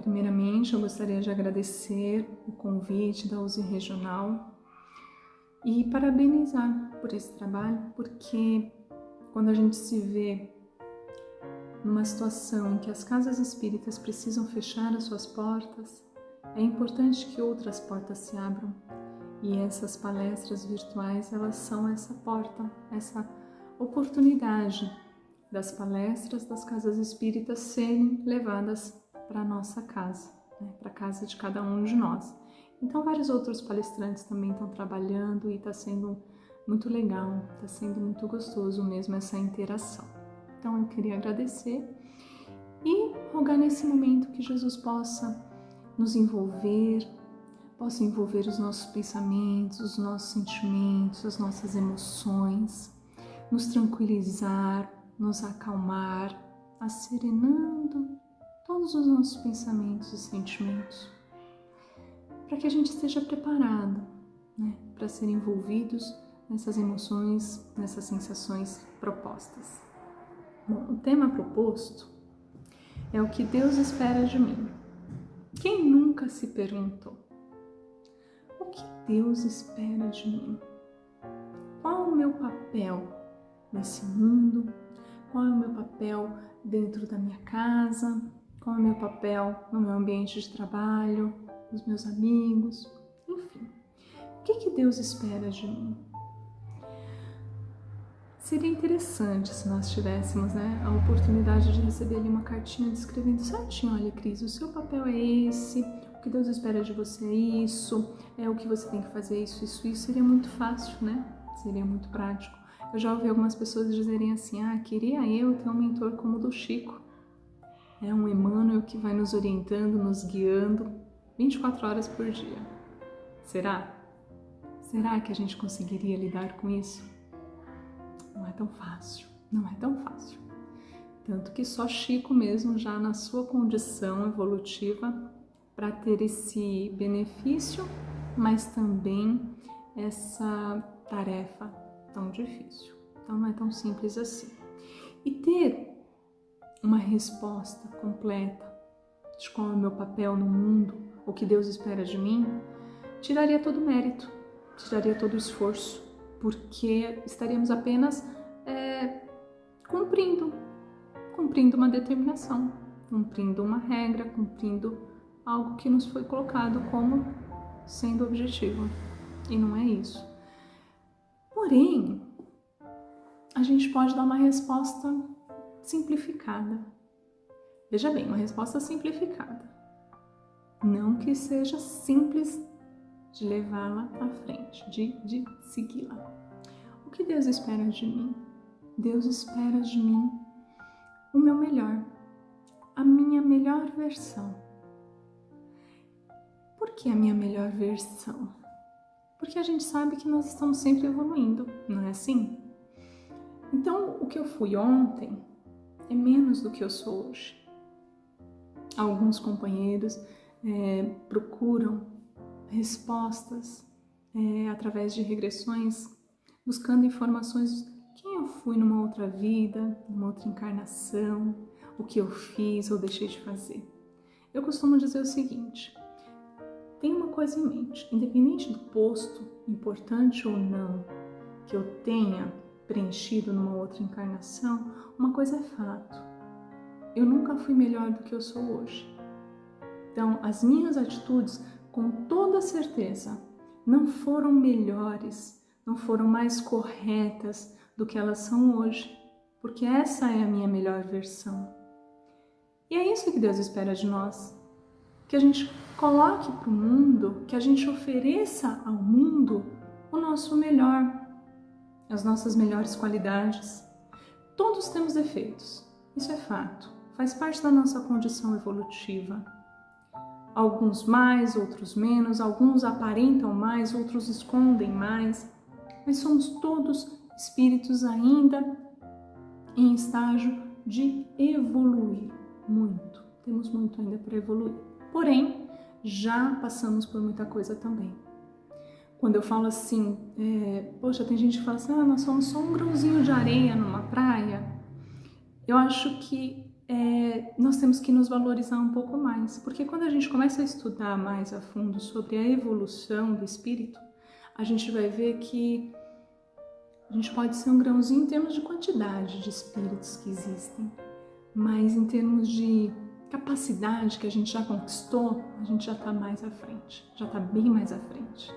primeiramente eu gostaria de agradecer o convite da USE Regional e parabenizar por esse trabalho, porque quando a gente se vê numa situação em que as casas espíritas precisam fechar as suas portas, é importante que outras portas se abram. E essas palestras virtuais, elas são essa porta, essa oportunidade das palestras das casas espíritas serem levadas para a nossa casa, né? Para a casa de cada um de nós. Então, vários outros palestrantes também estão trabalhando e está sendo muito legal, está sendo muito gostoso mesmo essa interação. Então, eu queria agradecer e rogar nesse momento que Jesus possa nos envolver, possa envolver os nossos pensamentos, os nossos sentimentos, as nossas emoções, nos tranquilizar, nos acalmar, asserenando todos os nossos pensamentos e sentimentos, para que a gente esteja preparado, né, para ser envolvidos nessas emoções, nessas sensações propostas. Bom, o tema proposto é o que Deus espera de mim. Quem nunca se perguntou? O que Deus espera de mim? Qual o meu papel nesse mundo? Qual é o meu papel dentro da minha casa? Qual é o meu papel no meu ambiente de trabalho, nos meus amigos? Enfim, o que Deus espera de mim? Seria interessante se nós tivéssemos, né, a oportunidade de receber ali uma cartinha descrevendo certinho: olha, Cris, o seu papel é esse, o que Deus espera de você é isso, é o que você tem que fazer, isso. Seria muito fácil, né? Seria muito prático. Eu já ouvi algumas pessoas dizerem assim: queria eu ter um mentor como o do Chico. É um Emmanuel que vai nos orientando, nos guiando 24 horas por dia. Será? Será que a gente conseguiria lidar com isso? Não é tão fácil, não é tão fácil. Tanto que só Chico mesmo, já na sua condição evolutiva, para ter esse benefício, mas também essa tarefa tão difícil. Então não é tão simples assim. E ter uma resposta completa de qual é o meu papel no mundo, o que Deus espera de mim, tiraria todo o mérito, tiraria todo o esforço, porque estaríamos apenas cumprindo uma determinação, cumprindo uma regra, cumprindo algo que nos foi colocado como sendo objetivo. E não é isso. Porém, a gente pode dar uma resposta simplificada. Veja bem, uma resposta simplificada. Não que seja simples de levá-la à frente, de segui-la. O que Deus espera de mim? Deus espera de mim o meu melhor, a minha melhor versão. Por que a minha melhor versão? Porque a gente sabe que nós estamos sempre evoluindo, não é assim? Então, o que eu fui ontem é menos do que eu sou hoje. Alguns companheiros procuram respostas através de regressões, buscando informações de quem eu fui numa outra vida, numa outra encarnação, o que eu fiz ou deixei de fazer. Eu costumo dizer o seguinte: tenha uma coisa em mente, independente do posto, importante ou não, que eu tenha preenchido numa outra encarnação, uma coisa é fato: eu nunca fui melhor do que eu sou hoje. Então, as minhas atitudes, com toda certeza, não foram melhores, não foram mais corretas do que elas são hoje, porque essa é a minha melhor versão. E é isso que Deus espera de nós, que a gente coloque para o mundo, que a gente ofereça ao mundo o nosso melhor, as nossas melhores qualidades. Todos temos defeitos, isso é fato, faz parte da nossa condição evolutiva. Alguns mais, outros menos, alguns aparentam mais, outros escondem mais, mas somos todos espíritos ainda em estágio de evoluir muito. Temos muito ainda para evoluir. Porém, já passamos por muita coisa também. Quando eu falo assim, tem gente que fala assim: nós somos só um grãozinho de areia numa praia. Eu acho que nós temos que nos valorizar um pouco mais, porque quando a gente começa a estudar mais a fundo sobre a evolução do espírito, a gente vai ver que a gente pode ser um grãozinho em termos de quantidade de espíritos que existem, mas em termos de capacidade que a gente já conquistou, a gente já está mais à frente, já está bem mais à frente.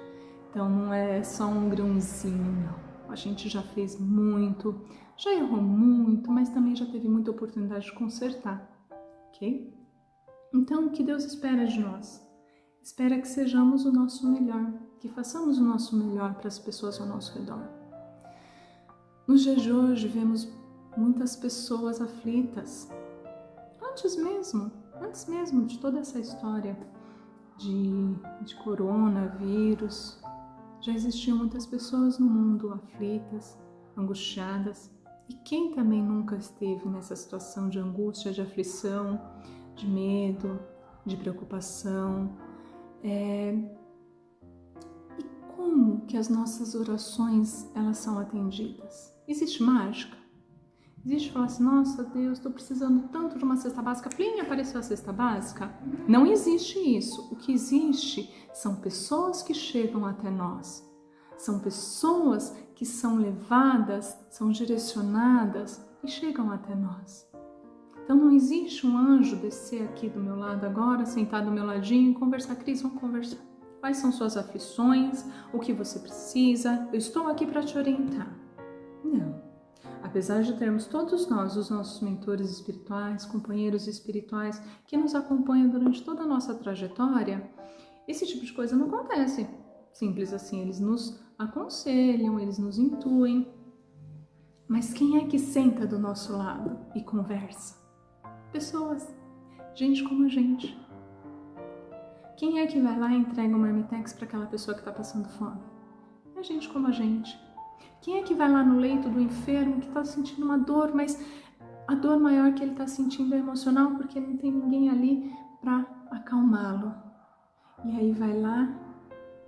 Então não é só um grãozinho, não. A gente já fez muito, já errou muito, mas também já teve muita oportunidade de consertar, ok? Então o que Deus espera de nós? Espera que sejamos o nosso melhor, que façamos o nosso melhor para as pessoas ao nosso redor. Nos dias de hoje vemos muitas pessoas aflitas. Antes mesmo de toda essa história de coronavírus, já existiam muitas pessoas no mundo aflitas, angustiadas. E quem também nunca esteve nessa situação de angústia, de aflição, de medo, de preocupação? E como que as nossas orações elas são atendidas? Existe mágica? Existe falar assim, nossa Deus, estou precisando tanto de uma cesta básica, plim, apareceu a cesta básica? Não existe isso. O que existe são pessoas que chegam até nós. São pessoas que são levadas, são direcionadas e chegam até nós. Então não existe um anjo descer aqui do meu lado agora, sentar do meu ladinho e conversar. Cris, vamos conversar. Quais são suas aflições? O que você precisa? Eu estou aqui para te orientar. Não. Apesar de termos todos nós, os nossos mentores espirituais, companheiros espirituais, que nos acompanham durante toda a nossa trajetória, esse tipo de coisa não acontece simples assim. Eles nos aconselham, eles nos intuem. Mas quem é que senta do nosso lado e conversa? Pessoas, gente como a gente. Quem é que vai lá e entrega um marmitex para aquela pessoa que está passando fome? É gente como a gente. Quem é que vai lá no leito do enfermo que está sentindo uma dor, mas a dor maior que ele está sentindo é emocional porque não tem ninguém ali para acalmá-lo? E aí vai lá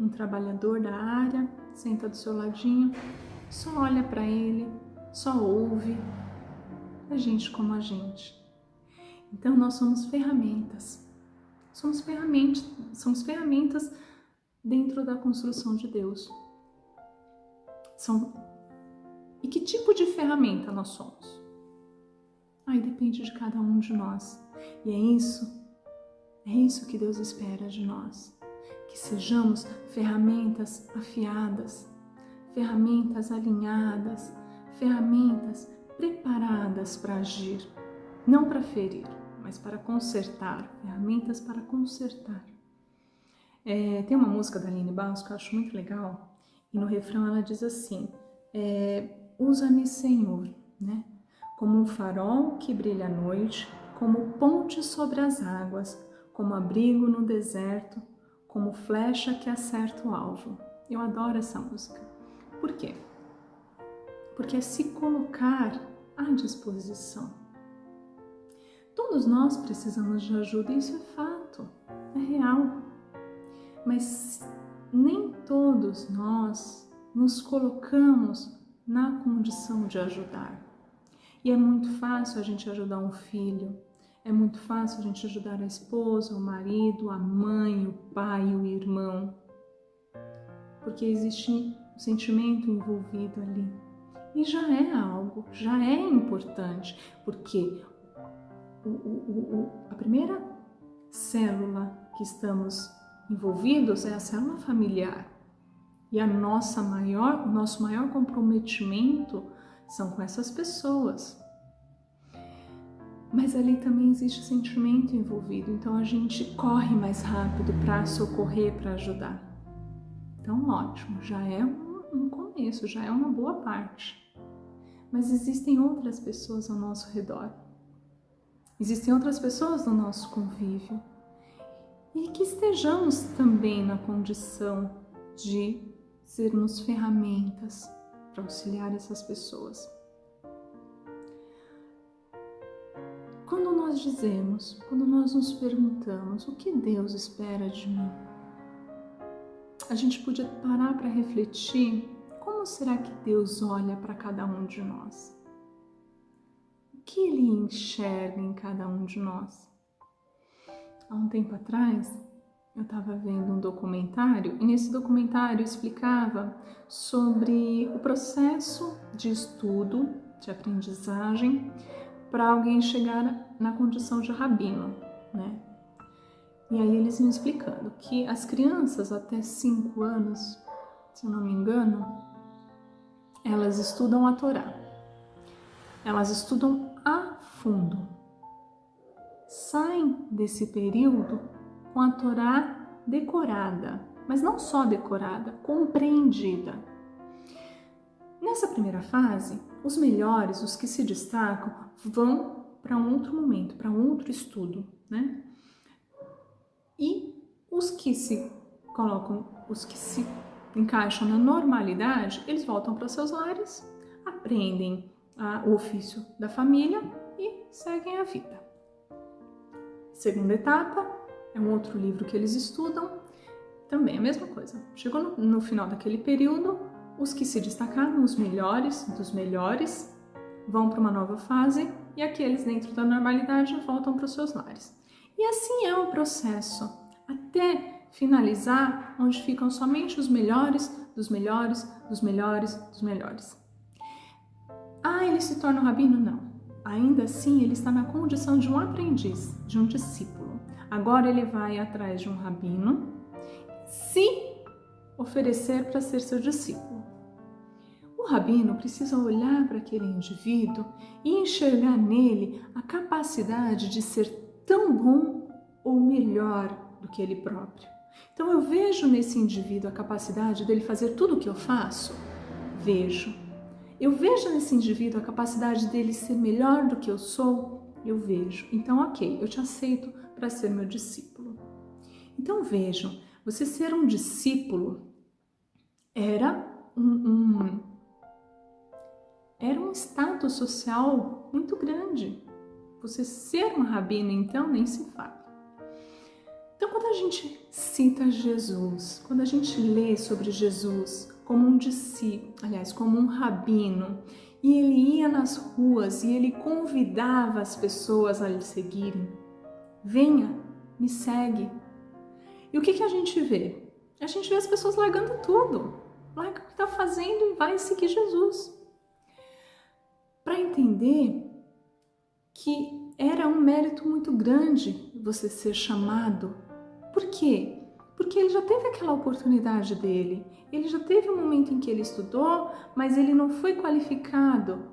um trabalhador da área, senta do seu ladinho, só olha para ele, só ouve. É gente como a gente. Então nós somos ferramentas. Somos ferramentas dentro da construção de Deus. E que tipo de ferramenta nós somos? Aí depende de cada um de nós. E é isso que Deus espera de nós. Que sejamos ferramentas afiadas, ferramentas alinhadas, ferramentas preparadas para agir, não para ferir, mas para consertar, ferramentas para consertar. Tem uma música da Aline Barros que eu acho muito legal, e no refrão ela diz assim, usa-me, Senhor, né? Como um farol que brilha à noite, como ponte sobre as águas, como abrigo no deserto, como flecha que acerta o alvo. Eu adoro essa música. Por quê? Porque é se colocar à disposição. Todos nós precisamos de ajuda, isso é fato, é real. Mas nem todos nós nos colocamos na condição de ajudar. E é muito fácil a gente ajudar um filho, é muito fácil a gente ajudar a esposa, o marido, a mãe, o pai, o irmão, porque existe um sentimento envolvido ali. E já é algo, já é importante, porque a primeira célula que estamos envolvidos é a célula familiar. E o nosso maior comprometimento são com essas pessoas. Mas ali também existe sentimento envolvido, então a gente corre mais rápido para socorrer, para ajudar. Então, ótimo, já é um começo, já é uma boa parte. Mas existem outras pessoas ao nosso redor. Existem outras pessoas no nosso convívio. E que estejamos também na condição de sermos ferramentas para auxiliar essas pessoas. Quando nós nos perguntamos o que Deus espera de mim, a gente podia parar para refletir como será que Deus olha para cada um de nós? que ele enxerga em cada um de nós? Há um tempo atrás, eu estava vendo um documentário e nesse documentário explicava sobre o processo de estudo, de aprendizagem, para alguém chegar na condição de rabino, né? E aí eles iam explicando que as crianças até 5 anos, se eu não me engano, elas estudam a Torá. Elas estudam a fundo. Saem desse período com a Torá decorada, mas não só decorada, compreendida. Nessa primeira fase, os melhores, os que se destacam, vão para um outro momento, para um outro estudo, né? E os que se encaixam na normalidade, eles voltam para seus lares, aprendem o ofício da família e seguem a vida. Segunda etapa, é um outro livro que eles estudam, também a mesma coisa. Chegou no final daquele período, os que se destacaram, os melhores dos melhores, vão para uma nova fase e aqueles dentro da normalidade voltam para os seus lares. E assim é o processo, até finalizar onde ficam somente os melhores dos melhores, dos melhores, dos melhores. Ele se torna um rabino? Não. Ainda assim, ele está na condição de um aprendiz, de um discípulo. Agora ele vai atrás de um rabino, se oferecer para ser seu discípulo. O rabino precisa olhar para aquele indivíduo e enxergar nele a capacidade de ser tão bom ou melhor do que ele próprio. Então eu vejo nesse indivíduo a capacidade dele fazer tudo o que eu faço? Vejo. Eu vejo nesse indivíduo a capacidade dele ser melhor do que eu sou? Eu vejo. Então, ok, eu te aceito para ser meu discípulo. Então vejam, você ser um discípulo era um status social muito grande. Você ser um rabino, então, nem se fala. Então, quando a gente cita Jesus, quando a gente lê sobre Jesus como um discípulo, aliás, como um rabino, e ele ia nas ruas e ele convidava as pessoas a lhe seguirem, venha, me segue. E o que a gente vê? A gente vê as pessoas largando tudo, larga o que está fazendo e vai seguir Jesus. Para entender que era um mérito muito grande você ser chamado. Por quê? Porque ele já teve aquela oportunidade dele, ele já teve um momento em que ele estudou, mas ele não foi qualificado,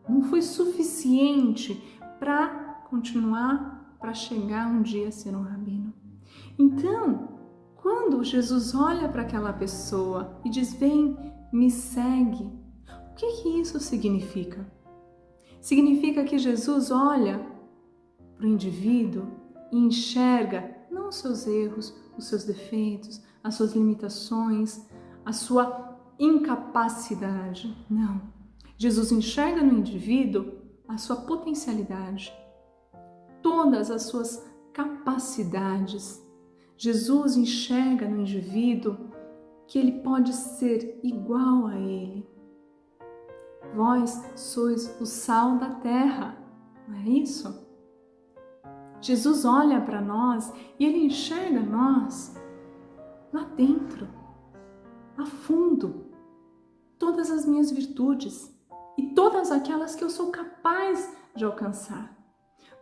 não foi suficiente para continuar, para chegar um dia a ser um rabino. Então, quando Jesus olha para aquela pessoa e diz, vem, me segue, o que isso significa? Significa que Jesus olha para o indivíduo e enxerga não os seus erros, os seus defeitos, as suas limitações, a sua incapacidade. Não. Jesus enxerga no indivíduo a sua potencialidade, todas as suas capacidades. Jesus enxerga no indivíduo que ele pode ser igual a ele. Vós sois o sal da terra, não é isso? Jesus olha para nós e ele enxerga nós lá dentro, a fundo, todas as minhas virtudes e todas aquelas que eu sou capaz de alcançar.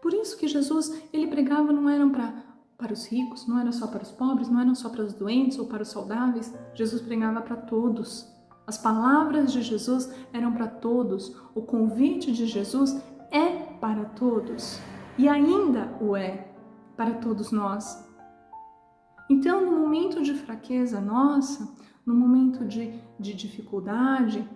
Por isso que Jesus, ele pregava não eram para os ricos, não era só para os pobres, não eram só para os doentes ou para os saudáveis. Jesus pregava para todos. As palavras de Jesus eram para todos. O convite de Jesus é para todos. E ainda o é para todos nós. Então, no momento de fraqueza nossa, no momento de dificuldade,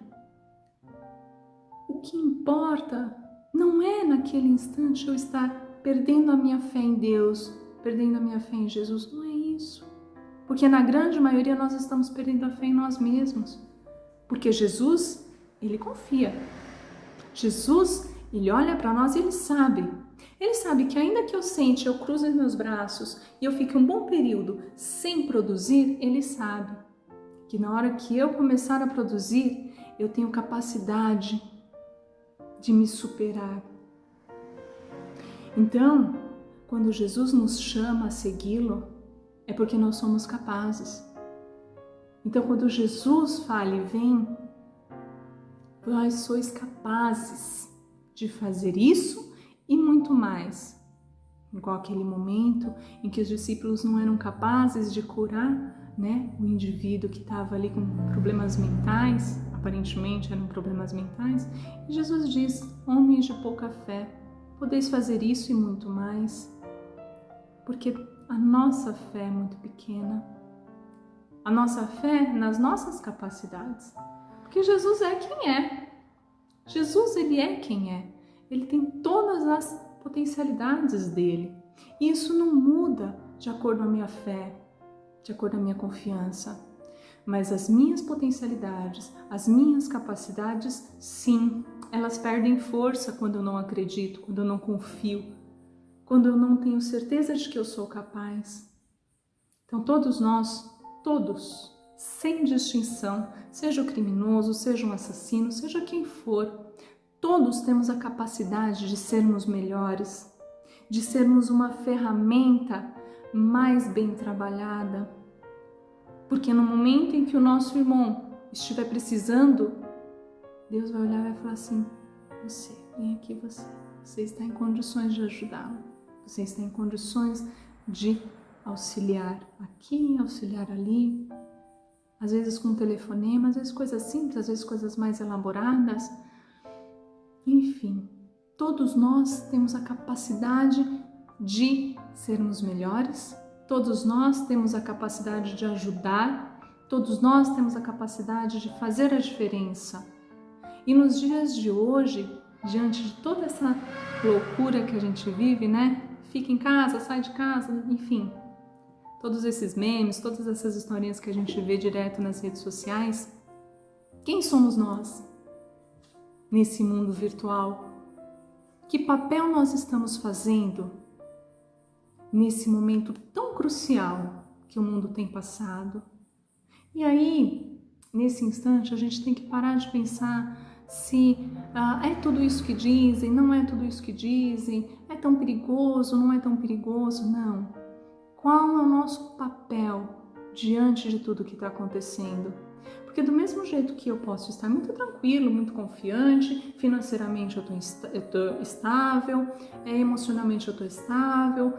o que importa não é naquele instante eu estar perdendo a minha fé em Deus, perdendo a minha fé em Jesus. Não é isso. Porque na grande maioria nós estamos perdendo a fé em nós mesmos. Porque Jesus, ele confia. Jesus, ele olha para nós e ele sabe. Ele sabe que ainda que eu sente, eu cruze os meus braços e eu fique um bom período sem produzir, ele sabe que na hora que eu começar a produzir, eu tenho capacidade de me superar. Então, quando Jesus nos chama a segui-lo, é porque nós somos capazes. Então, quando Jesus fala e vem, vós sois capazes de fazer isso e muito mais. Igual aquele momento em que os discípulos não eram capazes de curar, né, o indivíduo que estava ali com problemas mentais, aparentemente eram problemas mentais, e Jesus diz: homens de pouca fé, podeis fazer isso e muito mais, porque a nossa fé é muito pequena, a nossa fé nas nossas capacidades, porque Jesus é quem é. Jesus, ele é quem é. Ele tem todas as potencialidades dele. E isso não muda de acordo com a minha fé, de acordo com a minha confiança. Mas as minhas potencialidades, as minhas capacidades, sim, elas perdem força quando eu não acredito, quando eu não confio, quando eu não tenho certeza de que eu sou capaz. Então todos nós, todos, sem distinção, seja o criminoso, seja um assassino, seja quem for, todos temos a capacidade de sermos melhores, de sermos uma ferramenta mais bem trabalhada. Porque no momento em que o nosso irmão estiver precisando, Deus vai olhar e vai falar assim: você, vem aqui você está em condições de ajudá-lo, você está em condições de auxiliar aqui, auxiliar ali, às vezes com um telefonema, às vezes coisas simples, às vezes coisas mais elaboradas. Enfim, todos nós temos a capacidade de sermos melhores, todos nós temos a capacidade de ajudar, todos nós temos a capacidade de fazer a diferença. E nos dias de hoje, diante de toda essa loucura que a gente vive, né? Fica em casa, sai de casa, enfim. Todos esses memes, todas essas historinhas que a gente vê direto nas redes sociais. Quem somos nós nesse mundo virtual? Que papel nós estamos fazendo nesse momento tão crucial que o mundo tem passado? E aí, nesse instante, a gente tem que parar de pensar se é tudo isso que dizem, não é tudo isso que dizem, é tão perigoso, não é tão perigoso, não. Qual é o nosso papel diante de tudo que está acontecendo? Porque do mesmo jeito que eu posso estar muito tranquilo, muito confiante, financeiramente eu estou estável, emocionalmente eu estou estável,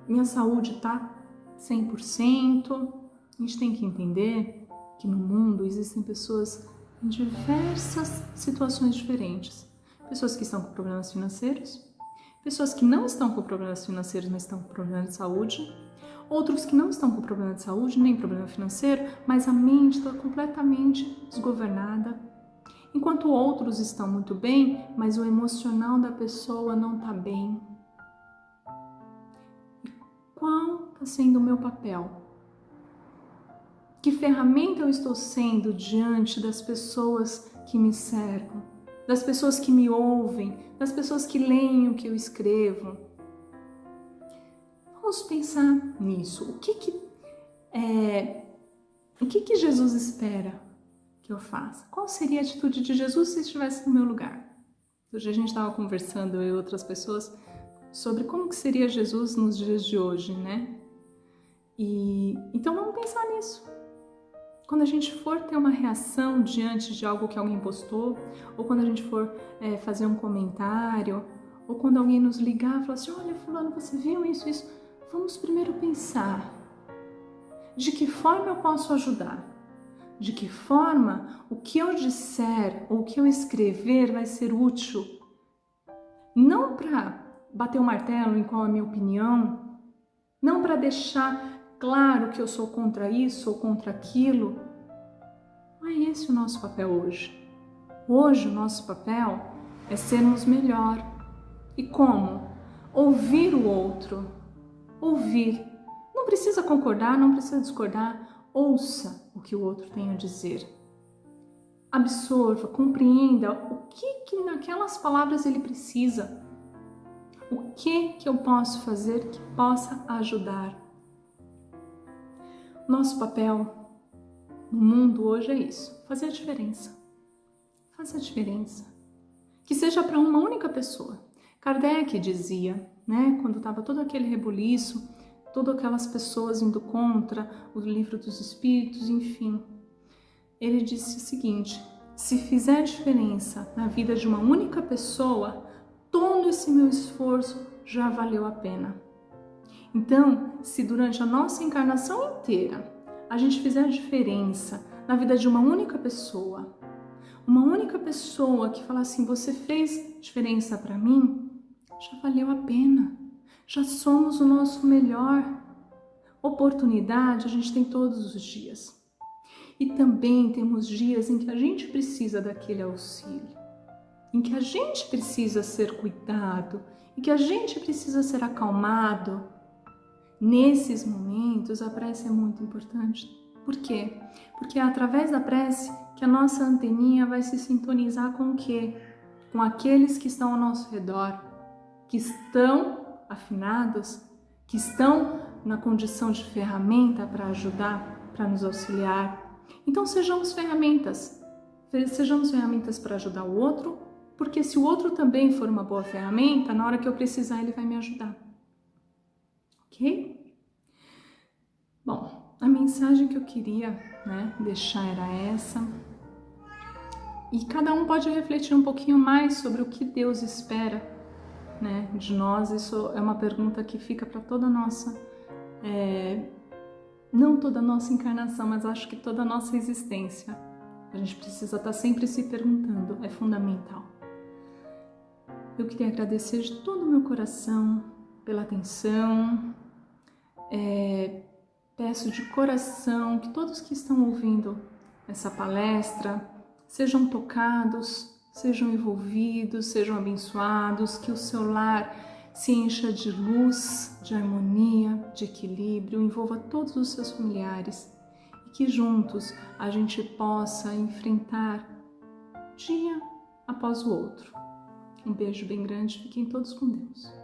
minha saúde está 100%, a gente tem que entender que no mundo existem pessoas em diversas situações diferentes. Pessoas que estão com problemas financeiros, pessoas que não estão com problemas financeiros, mas estão com problema de saúde, outros que não estão com problema de saúde, nem problema financeiro, mas a mente está completamente desgovernada, enquanto outros estão muito bem, mas o emocional da pessoa não está bem. E qual está sendo o meu papel? Que ferramenta eu estou sendo diante das pessoas que me cercam, das pessoas que me ouvem, das pessoas que leem o que eu escrevo? Vamos pensar nisso. O que Jesus espera que eu faça? Qual seria a atitude de Jesus se estivesse no meu lugar? Hoje a gente estava conversando, eu e outras pessoas, sobre como que seria Jesus nos dias de hoje, né? Então vamos pensar nisso. Quando a gente for ter uma reação diante de algo que alguém postou, ou quando a gente for fazer um comentário, ou quando alguém nos ligar e falar assim: olha, fulano, você viu isso, isso? Vamos primeiro pensar de que forma eu posso ajudar, de que forma o que eu disser ou o que eu escrever vai ser útil, não para bater o martelo em qual é a minha opinião, não para deixar claro que eu sou contra isso ou contra aquilo. Não é esse o nosso papel hoje. Hoje o nosso papel é sermos melhor. E como? Ouvir o outro. Ouvir. Não precisa concordar, não precisa discordar. Ouça o que o outro tem a dizer. Absorva, compreenda o que naquelas palavras ele precisa. O que eu posso fazer que possa ajudar. Nosso papel no mundo hoje é isso, fazer a diferença. Fazer a diferença. Que seja para uma única pessoa, Kardec dizia, né, quando estava todo aquele rebuliço, todas aquelas pessoas indo contra o livro dos espíritos, enfim, ele disse o seguinte: se fizer diferença na vida de uma única pessoa, todo esse meu esforço já valeu a pena. Então, se durante a nossa encarnação inteira a gente fizer diferença na vida de uma única pessoa que fala assim, você fez diferença para mim, já valeu a pena, já somos o nosso melhor. Oportunidade a gente tem todos os dias. E também temos dias em que a gente precisa daquele auxílio, em que a gente precisa ser cuidado, em que a gente precisa ser acalmado. Nesses momentos, a prece é muito importante. Por quê? Porque é através da prece que a nossa anteninha vai se sintonizar com o quê? Com aqueles que estão ao nosso redor, que estão afinados, que estão na condição de ferramenta para ajudar, para nos auxiliar. Então sejamos ferramentas para ajudar o outro, porque se o outro também for uma boa ferramenta, na hora que eu precisar ele vai me ajudar. Ok? Bom, a mensagem que eu queria, deixar era essa. E cada um pode refletir um pouquinho mais sobre o que Deus espera, de nós. Isso é uma pergunta que fica para toda a nossa, não toda a nossa encarnação, mas acho que toda a nossa existência. A gente precisa estar sempre se perguntando, é fundamental. Eu queria agradecer de todo o meu coração pela atenção. Peço de coração que todos que estão ouvindo essa palestra sejam tocados, sejam envolvidos, sejam abençoados, que o seu lar se encha de luz, de harmonia, de equilíbrio, envolva todos os seus familiares e que juntos a gente possa enfrentar dia após o outro. Um beijo bem grande, fiquem todos com Deus.